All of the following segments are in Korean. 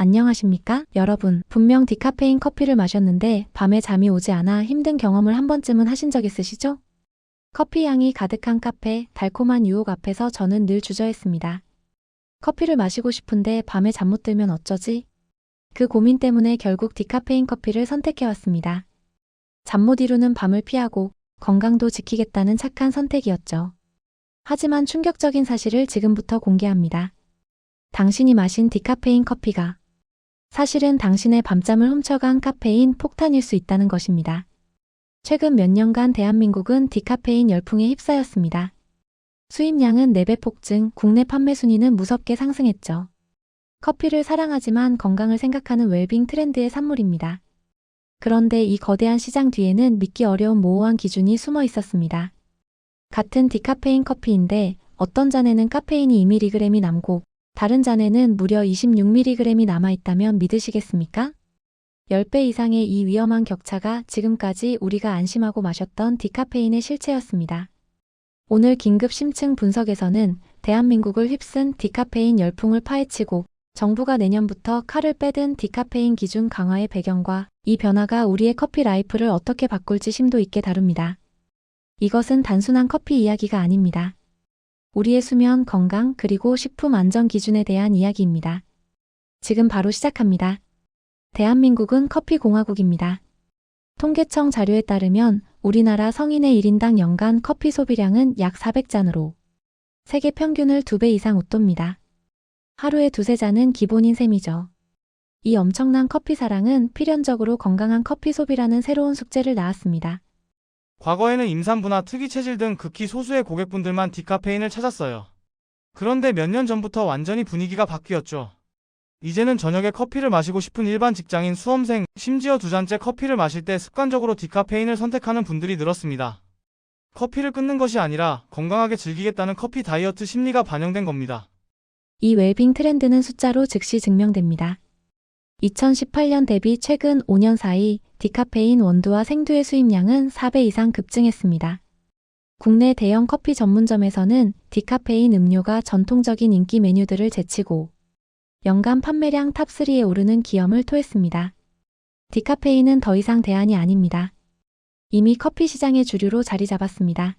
안녕하십니까? 여러분, 분명 디카페인 커피를 마셨는데 밤에 잠이 오지 않아 힘든 경험을 한 번쯤은 하신 적 있으시죠? 커피 향이 가득한 카페, 달콤한 유혹 앞에서 저는 늘 주저했습니다. 커피를 마시고 싶은데 밤에 잠 못 들면 어쩌지? 그 고민 때문에 결국 디카페인 커피를 선택해왔습니다. 잠 못 이루는 밤을 피하고 건강도 지키겠다는 착한 선택이었죠. 하지만 충격적인 사실을 지금부터 공개합니다. 당신이 마신 디카페인 커피가 사실은 당신의 밤잠을 훔쳐간 카페인 폭탄일 수 있다는 것입니다. 최근 몇 년간 대한민국은 디카페인 열풍에 휩싸였습니다. 수입량은 4배 폭증, 국내 판매 순위는 무섭게 상승했죠. 커피를 사랑하지만 건강을 생각하는 웰빙 트렌드의 산물입니다. 그런데 이 거대한 시장 뒤에는 믿기 어려운 모호한 기준이 숨어 있었습니다. 같은 디카페인 커피인데 어떤 잔에는 카페인이 2mg이 남고 다른 잔에는 무려 26mg이 남아있다면 믿으시겠습니까? 10배 이상의 이 위험한 격차가 지금까지 우리가 안심하고 마셨던 디카페인의 실체였습니다. 오늘 긴급 심층 분석에서는 대한민국을 휩쓴 디카페인 열풍을 파헤치고 정부가 내년부터 칼을 빼든 디카페인 기준 강화의 배경과 이 변화가 우리의 커피 라이프를 어떻게 바꿀지 심도 있게 다룹니다. 이것은 단순한 커피 이야기가 아닙니다. 우리의 수면, 건강, 그리고 식품 안전 기준에 대한 이야기입니다. 지금 바로 시작합니다. 대한민국은 커피 공화국입니다. 통계청 자료에 따르면 우리나라 성인의 1인당 연간 커피 소비량은 약 400잔으로 세계 평균을 2배 이상 웃돕니다. 하루에 2~3잔은 기본인 셈이죠. 이 엄청난 커피 사랑은 필연적으로 건강한 커피 소비라는 새로운 숙제를 낳았습니다. 과거에는 임산부나 특이 체질 등 극히 소수의 고객분들만 디카페인을 찾았어요. 그런데 몇 년 전부터 완전히 분위기가 바뀌었죠. 이제는 저녁에 커피를 마시고 싶은 일반 직장인, 수험생, 심지어 2잔째 커피를 마실 때 습관적으로 디카페인을 선택하는 분들이 늘었습니다. 커피를 끊는 것이 아니라 건강하게 즐기겠다는 커피 다이어트 심리가 반영된 겁니다. 이 웰빙 트렌드는 숫자로 즉시 증명됩니다. 2018년 대비 최근 5년 사이 디카페인 원두와 생두의 수입량은 4배 이상 급증했습니다. 국내 대형 커피 전문점에서는 디카페인 음료가 전통적인 인기 메뉴들을 제치고 연간 판매량 탑3에 오르는 기염을 토했습니다. 디카페인은 더 이상 대안이 아닙니다. 이미 커피 시장의 주류로 자리 잡았습니다.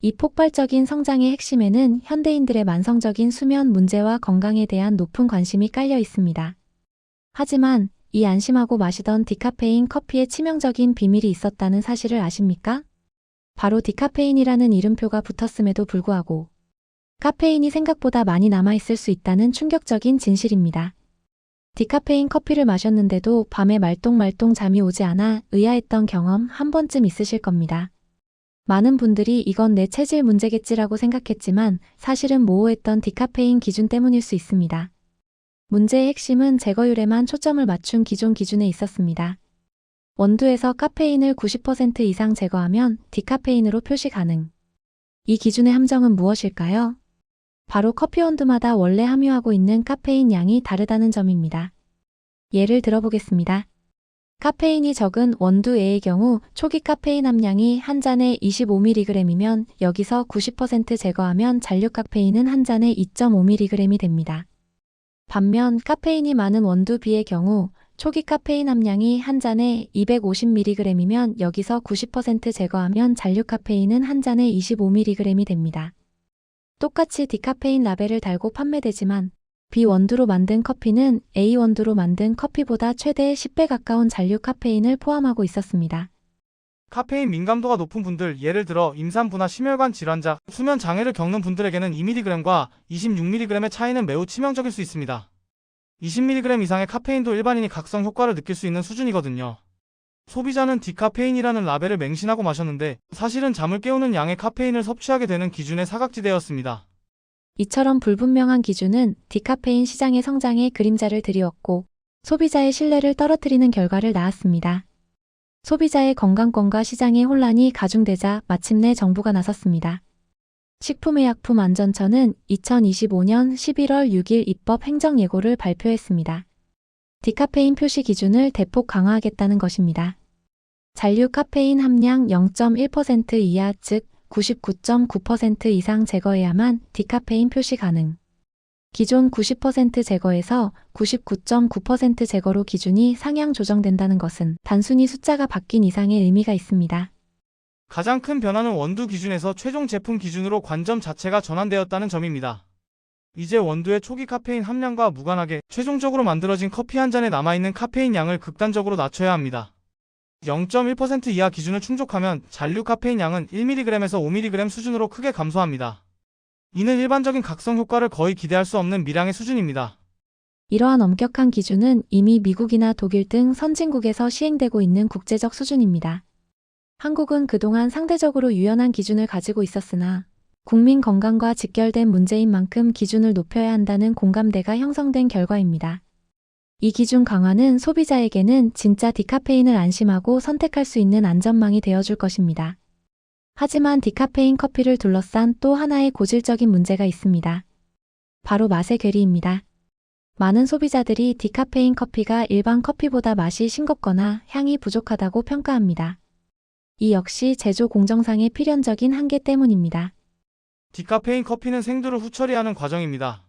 이 폭발적인 성장의 핵심에는 현대인들의 만성적인 수면 문제와 건강에 대한 높은 관심이 깔려 있습니다. 하지만 이 안심하고 마시던 디카페인 커피에 치명적인 비밀이 있었다는 사실을 아십니까? 바로 디카페인이라는 이름표가 붙었음에도 불구하고 카페인이 생각보다 많이 남아있을 수 있다는 충격적인 진실입니다. 디카페인 커피를 마셨는데도 밤에 말똥말똥 잠이 오지 않아 의아했던 경험 한 번쯤 있으실 겁니다. 많은 분들이 이건 내 체질 문제겠지라고 생각했지만 사실은 모호했던 디카페인 기준 때문일 수 있습니다. 문제의 핵심은 제거율에만 초점을 맞춘 기존 기준에 있었습니다. 원두에서 카페인을 90% 이상 제거하면 디카페인으로 표시 가능. 이 기준의 함정은 무엇일까요? 바로 커피 원두마다 원래 함유하고 있는 카페인 양이 다르다는 점입니다. 예를 들어보겠습니다. 카페인이 적은 원두 A의 경우 초기 카페인 함량이 한 잔에 25mg이면 여기서 90% 제거하면 잔류 카페인은 한 잔에 2.5mg이 됩니다. 반면 카페인이 많은 원두 B의 경우 초기 카페인 함량이 한 잔에 250mg이면 여기서 90% 제거하면 잔류 카페인은 한 잔에 25mg이 됩니다. 똑같이 디카페인 라벨을 달고 판매되지만 B 원두로 만든 커피는 A 원두로 만든 커피보다 최대 10배 가까운 잔류 카페인을 포함하고 있었습니다. 카페인 민감도가 높은 분들, 예를 들어 임산부나 심혈관 질환자, 수면 장애를 겪는 분들에게는 2mg과 26mg의 차이는 매우 치명적일 수 있습니다. 20mg 이상의 카페인도 일반인이 각성 효과를 느낄 수 있는 수준이거든요. 소비자는 디카페인이라는 라벨을 맹신하고 마셨는데 사실은 잠을 깨우는 양의 카페인을 섭취하게 되는 기준의 사각지대였습니다. 이처럼 불분명한 기준은 디카페인 시장의 성장에 그림자를 드리웠고 소비자의 신뢰를 떨어뜨리는 결과를 낳았습니다. 소비자의 건강권과 시장의 혼란이 가중되자 마침내 정부가 나섰습니다. 식품의약품안전처는 2025년 11월 6일 입법 행정예고를 발표했습니다. 디카페인 표시 기준을 대폭 강화하겠다는 것입니다. 잔류 카페인 함량 0.1% 이하, 즉 99.9% 이상 제거해야만 디카페인 표시 가능. 기존 90% 제거에서 99.9% 제거로 기준이 상향 조정된다는 것은 단순히 숫자가 바뀐 이상의 의미가 있습니다. 가장 큰 변화는 원두 기준에서 최종 제품 기준으로 관점 자체가 전환되었다는 점입니다. 이제 원두의 초기 카페인 함량과 무관하게 최종적으로 만들어진 커피 한 잔에 남아있는 카페인 양을 극단적으로 낮춰야 합니다. 0.1% 이하 기준을 충족하면 잔류 카페인 양은 1mg에서 5mg 수준으로 크게 감소합니다. 이는 일반적인 각성 효과를 거의 기대할 수 없는 미량의 수준입니다. 이러한 엄격한 기준은 이미 미국이나 독일 등 선진국에서 시행되고 있는 국제적 수준입니다. 한국은 그동안 상대적으로 유연한 기준을 가지고 있었으나 국민 건강과 직결된 문제인 만큼 기준을 높여야 한다는 공감대가 형성된 결과입니다. 이 기준 강화는 소비자에게는 진짜 디카페인을 안심하고 선택할 수 있는 안전망이 되어줄 것입니다. 하지만 디카페인 커피를 둘러싼 또 하나의 고질적인 문제가 있습니다. 바로 맛의 괴리입니다. 많은 소비자들이 디카페인 커피가 일반 커피보다 맛이 싱겁거나 향이 부족하다고 평가합니다. 이 역시 제조 공정상의 필연적인 한계 때문입니다. 디카페인 커피는 생두를 후처리하는 과정입니다.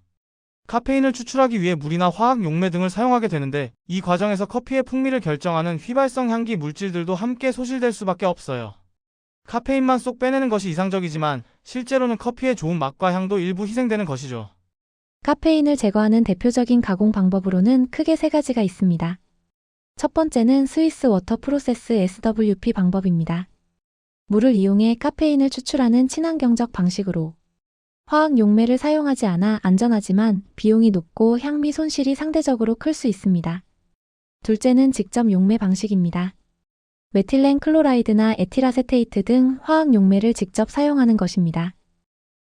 카페인을 추출하기 위해 물이나 화학 용매 등을 사용하게 되는데 이 과정에서 커피의 풍미를 결정하는 휘발성 향기 물질들도 함께 소실될 수밖에 없어요. 카페인만 쏙 빼내는 것이 이상적이지만 실제로는 커피의 좋은 맛과 향도 일부 희생되는 것이죠. 카페인을 제거하는 대표적인 가공 방법으로는 크게 세 가지가 있습니다. 첫 번째는 스위스 워터 프로세스 SWP 방법입니다. 물을 이용해 카페인을 추출하는 친환경적 방식으로 화학 용매를 사용하지 않아 안전하지만 비용이 높고 향미 손실이 상대적으로 클 수 있습니다. 둘째는 직접 용매 방식입니다. 메틸렌 클로라이드나 에틸아세테이트 등 화학 용매를 직접 사용하는 것입니다.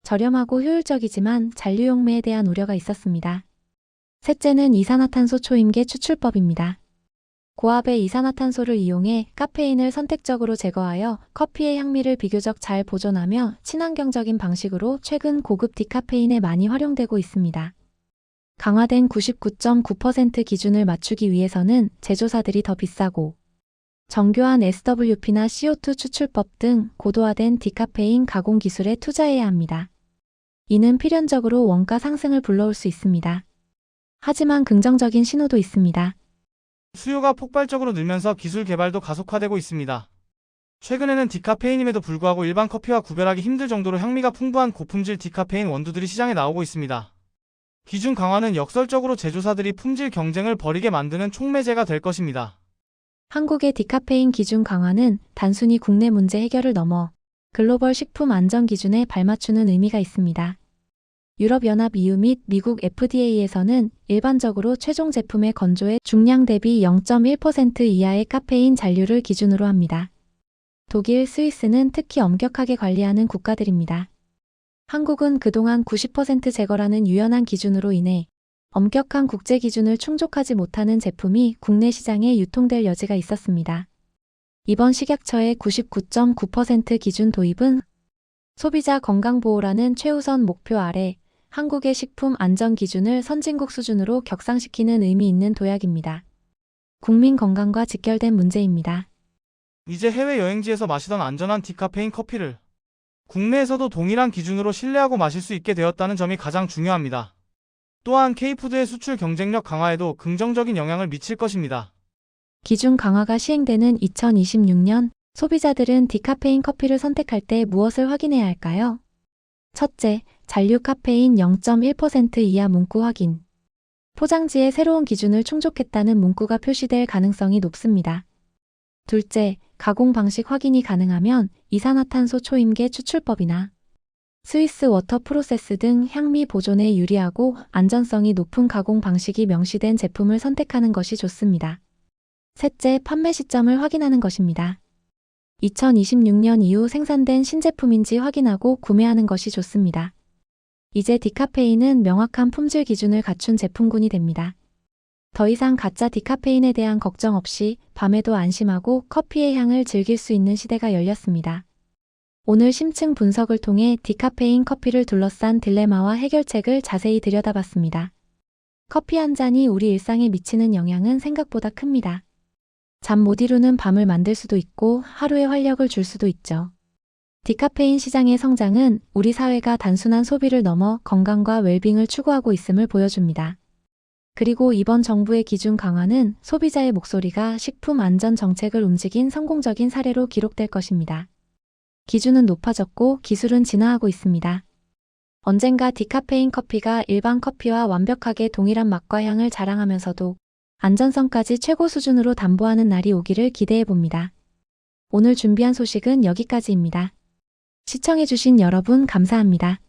저렴하고 효율적이지만 잔류 용매에 대한 우려가 있었습니다. 셋째는 이산화탄소 초임계 추출법입니다. 고압의 이산화탄소를 이용해 카페인을 선택적으로 제거하여 커피의 향미를 비교적 잘 보존하며 친환경적인 방식으로 최근 고급 디카페인에 많이 활용되고 있습니다. 강화된 99.9% 기준을 맞추기 위해서는 제조사들이 더 비싸고 정교한 SWP나 CO2 추출법 등 고도화된 디카페인 가공 기술에 투자해야 합니다. 이는 필연적으로 원가 상승을 불러올 수 있습니다. 하지만 긍정적인 신호도 있습니다. 수요가 폭발적으로 늘면서 기술 개발도 가속화되고 있습니다. 최근에는 디카페인임에도 불구하고 일반 커피와 구별하기 힘들 정도로 향미가 풍부한 고품질 디카페인 원두들이 시장에 나오고 있습니다. 기준 강화는 역설적으로 제조사들이 품질 경쟁을 벌이게 만드는 촉매제가 될 것입니다. 한국의 디카페인 기준 강화는 단순히 국내 문제 해결을 넘어 글로벌 식품 안전 기준에 발맞추는 의미가 있습니다. 유럽연합 EU 및 미국 FDA에서는 일반적으로 최종 제품의 건조의 중량 대비 0.1% 이하의 카페인 잔류를 기준으로 합니다. 독일, 스위스는 특히 엄격하게 관리하는 국가들입니다. 한국은 그동안 90% 제거라는 유연한 기준으로 인해 엄격한 국제 기준을 충족하지 못하는 제품이 국내 시장에 유통될 여지가 있었습니다. 이번 식약처의 99.9% 기준 도입은 소비자 건강보호라는 최우선 목표 아래 한국의 식품 안전 기준을 선진국 수준으로 격상시키는 의미 있는 도약입니다. 국민 건강과 직결된 문제입니다. 이제 해외여행지에서 마시던 안전한 디카페인 커피를 국내에서도 동일한 기준으로 신뢰하고 마실 수 있게 되었다는 점이 가장 중요합니다. 또한 K푸드의 수출 경쟁력 강화에도 긍정적인 영향을 미칠 것입니다. 기준 강화가 시행되는 2026년, 소비자들은 디카페인 커피를 선택할 때 무엇을 확인해야 할까요? 첫째, 잔류 카페인 0.1% 이하 문구 확인. 포장지에 새로운 기준을 충족했다는 문구가 표시될 가능성이 높습니다. 둘째, 가공 방식 확인이 가능하면 이산화탄소 초임계 추출법이나 스위스 워터 프로세스 등 향미 보존에 유리하고 안전성이 높은 가공 방식이 명시된 제품을 선택하는 것이 좋습니다. 셋째, 판매 시점을 확인하는 것입니다. 2026년 이후 생산된 신제품인지 확인하고 구매하는 것이 좋습니다. 이제 디카페인은 명확한 품질 기준을 갖춘 제품군이 됩니다. 더 이상 가짜 디카페인에 대한 걱정 없이 밤에도 안심하고 커피의 향을 즐길 수 있는 시대가 열렸습니다. 오늘 심층 분석을 통해 디카페인 커피를 둘러싼 딜레마와 해결책을 자세히 들여다봤습니다. 커피 한 잔이 우리 일상에 미치는 영향은 생각보다 큽니다. 잠 못 이루는 밤을 만들 수도 있고 하루의 활력을 줄 수도 있죠. 디카페인 시장의 성장은 우리 사회가 단순한 소비를 넘어 건강과 웰빙을 추구하고 있음을 보여줍니다. 그리고 이번 정부의 기준 강화는 소비자의 목소리가 식품 안전 정책을 움직인 성공적인 사례로 기록될 것입니다. 기준은 높아졌고 기술은 진화하고 있습니다. 언젠가 디카페인 커피가 일반 커피와 완벽하게 동일한 맛과 향을 자랑하면서도 안전성까지 최고 수준으로 담보하는 날이 오기를 기대해 봅니다. 오늘 준비한 소식은 여기까지입니다. 시청해주신 여러분 감사합니다.